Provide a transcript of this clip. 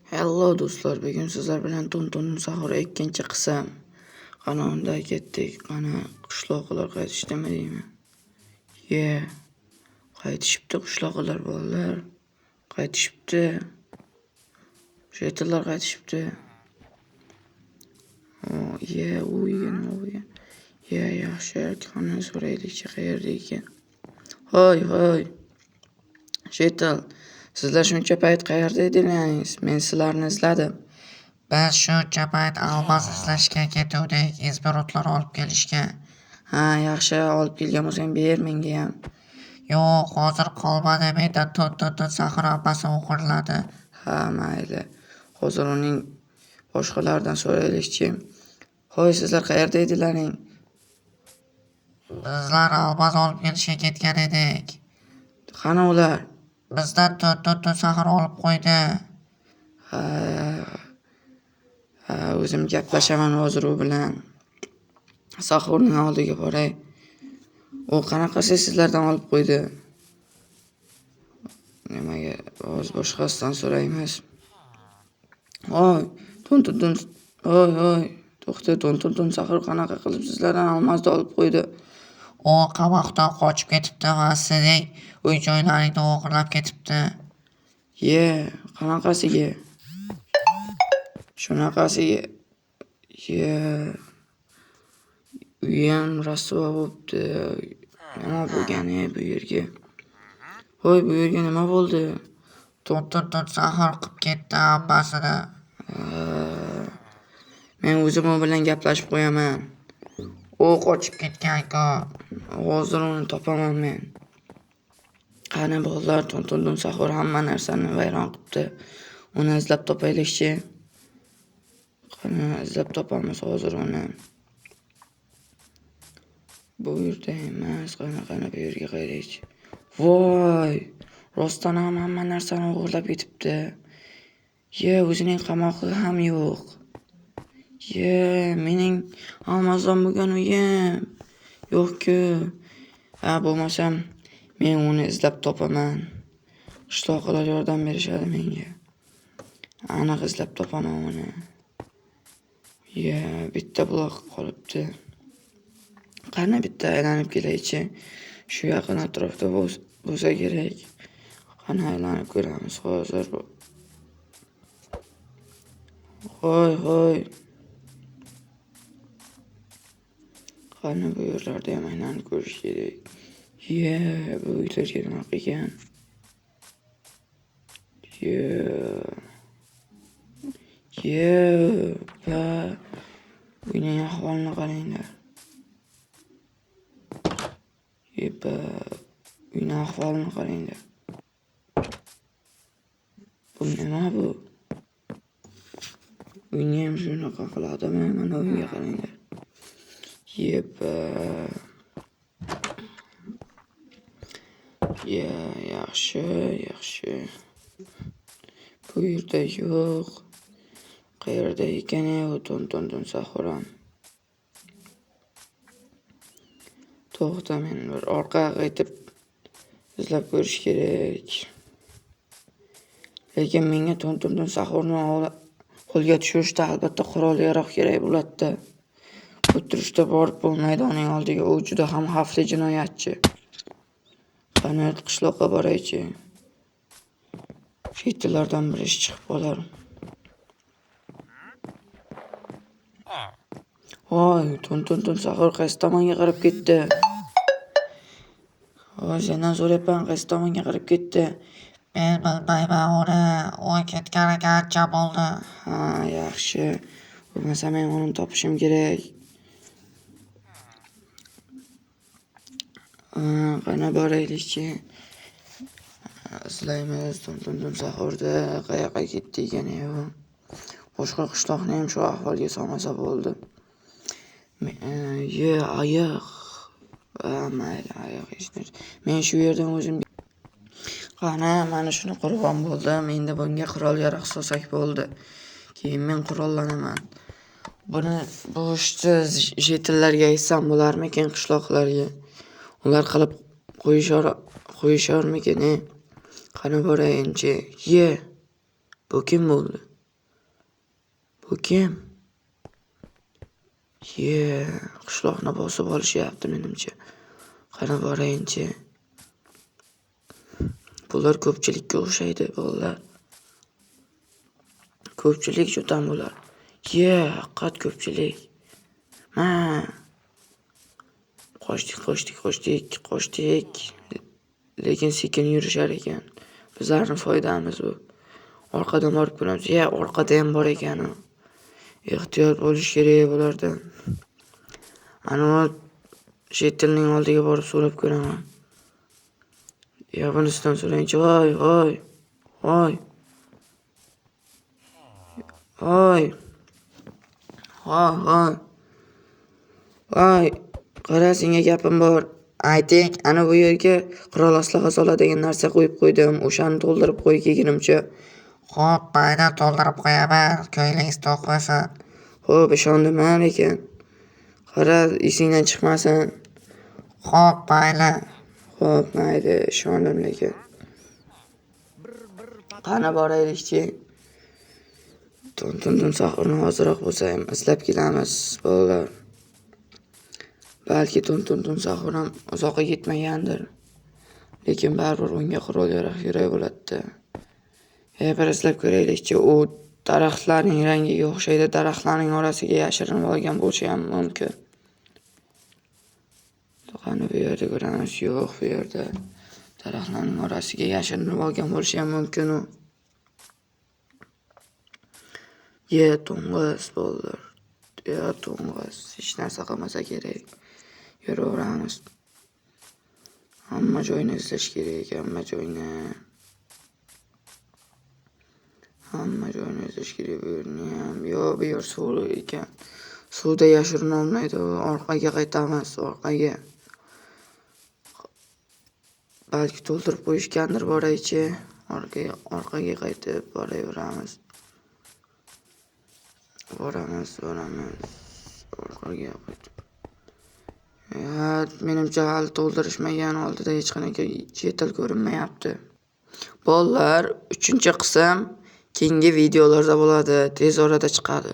Hello do'stlar, bugun sizlar bilan Tontonning sahuri ikkinchi qism. Qani unda ketdik. Qani qishloqlar qaytishdimi deymi? Qaytishibdi qishloqlar bolalar. Qaytishibdi. Shetillar qaytishibdi. Yaxshi. Qani so'raylikchi qayerda ekan. Hoy. Shetil, sizlar shuncha payt qayerda edingiz? Men sizlarni izladim. Biz shuncha payt almos izlashga ketuvdik, izmirotlar olib kelishga. Ha, yaxshi, olib kelgan bo'lsang ber menga ham. Yo'q, hozir qolmadi, mendan Tonton Sahar ammasi o'g'irladi. Ha, mayli. Hozir uning boshqalardan so'raylikchi. Hoy, sizlar qayerda edilaring? Bizlar almos olib kelishga ketgan edik. Qani ular? Bizdan Tonton Sahar olib qo'ydi. Ha, o'zim gaplashaman hozir u bilan. Sahurning oldiga boray. U qanaqasi sizlardan olib qo'ydi? Nimaga hozir boshqasidan so'raymiz. Hoy, to'xta, Tonton Sahur qanaqa qilib sizlardan almosni olib qo'ydi? U qamoqdan qochib ketibdi va sizning uy-joylaringni o'g'irlab ketibdi. Qanaqasiga? Shunaqasiga. Uyam rasvo bo'libdi. Nima bo'lgani bu yerga? Hoy, bu yerga nima bo'ldi? Tonton Sahar qilib ketdi ammasini. Men o'zim u bilan gaplashib qo'yaman. U qochib ketgan-ku. Hozir uni topaman men. Qani bolalar, Tonton Sahur hamma narsani vayron qilibdi. Uni izlab topaylikchi. Qani izlab topamiz hozir uni. Bu yerda emas, qani bu yerga qaraychi. Voy, rostdan ham hamma narsani o'g'irlab ketibdi. O'zining qamog'i ham yo'q. Mening almozdan bo'lgan uyim yo'q-ku. Bo'lmasam men uni izlab topaman. Qishloqlar yordam berishadi menga. Aniq izlab topaman uni. Bitta buloq qolibdi. Qani bitta aylanib kelaychi. Shu yaqin atrofda bo'lsa kerak. Qani aylanib ko'ramiz hozir. Hoy. Qani bu yerlarda ham aylanib ko'rish kerak. Bu uylarga nima qilgan? Uyning ahvolini qaranglar. Uyning ahvolini qaranglar. Bu nima bu? Uyni ham shunaqa qiladimi? Mana uyga qaranglar. Yaxshi. Bu yerda yo'q. Qayerda ekan u Tonton Sahuram? To'xta, men bir orqaga qaytib izlab ko'rish kerak. Lekin menga Tonton Sahurni qo'lga tushirishda albatta qurol yaroq kerak bo'ladi. O'tirishda borib bo'lmaydi uning oldiga. U juda ham xavfli jinoyatchi. Qani qishloqqa boraychi. Shetillardan biri ish chiqib qolar. Voy, Tonton Sahur qaysi tomonga qarab ketdi? Voy, sendan so'rayapman, qaysi tomonga qarab ketdi? Men bilmayman uni. U ketganiga ancha bo'ldi. Ha, yaxshi. Bo'lmasa men uni topishim kerak. Qani boraylikchi. Izlaymiz Tonton Sahurda qayoqqa ketdi ekan u. Boshqa qishloqni ham shu ahvolga solmasa bo'ldi. Oyoq. Mayli, oyoq hech narsa. Men shu yerdan o'zim qani mana shuni qurbon bo'ldim. Endi bunga qurol yaroq solsak bo'ldi. Keyin men qurollanaman. Bu ishni shetillarga aytsam bo'larmikin qishloqlarga? Ular qilib qo'yisharmikin? Qani borayinchi. Bu kim bo'ldi? Bu kim? Qishloqni bosib olishyapti menimcha. Qani borayinchi. Bular ko'pchilikka o'xshaydi bolalar. Ko'pchilik judan bular. Haqiqat ko'pchilik. Ma. Qochdik. Lekin sekin yurishar ekan. Bizlarning foydamiz bu. Orqadan borib ko'ramiz. Orqada ham bor ekan u. Ehtiyot bo'lish kerak bulardan. Ana chet tilning oldiga borib so'rab ko'raman. Bunisidan so'rayinchi. Voy. Qara, senga gapim bor. Ayting, ana bu yerga qurol aslaha soladigan narsa qo'yib qo'ydim. O'shani to'ldirib qo'y kelgunimcha. Xo'p, mayli to'ldirib qo'yaman. Ko'ylingiz to'q bo'lsin. Xo'p, ishondim lekin. Qara, esingdan chiqmasin. Xo'p, mayli. Xo'p, mayli, ishondim lekin. Qani boraylikchi. To'ntun sahurni hozirroq bo'lsa ham izlab kelamiz, bolalar. Balki to'ntun sahur ham uzoqqa ketmagandir. Lekin baribir unga qurol yaraq kerak bo'ladi. Bir izlab ko'raylikchi. U daraxtlarning rangiga o'xshaydi. Daraxtlarning orasiga yashirinib olgan bo'lishi ham mumkin. Qani bu yerda ko'ramiz. Yo'q, bu yerda daraxtlarning orasiga yashirinib olgan bo'lishi ham mumkin u. To'ng'iz bolalar. To'ng'iz. Hech narsa qilmasa kerak. Yuraveramiz. Hamma joyni izlash kerak, hamma joyni izlash kerak bu yerni ham. Bu yer suv ekan. Suvda yashirinib olmaydi. Orqaga qaytamiz, orqaga. Balki to'ldirib qo'yishgandir boraychi. Orqaga qaytib boraveramiz. Boramiz. Orqaga qaytib. Menimcha hali to'ldirishmagan, oldida hech qanaqa chetil ko'rinmayapti. Bolalar, 3-qism keyingi videolarda bo'ladi. Tez orada chiqadi.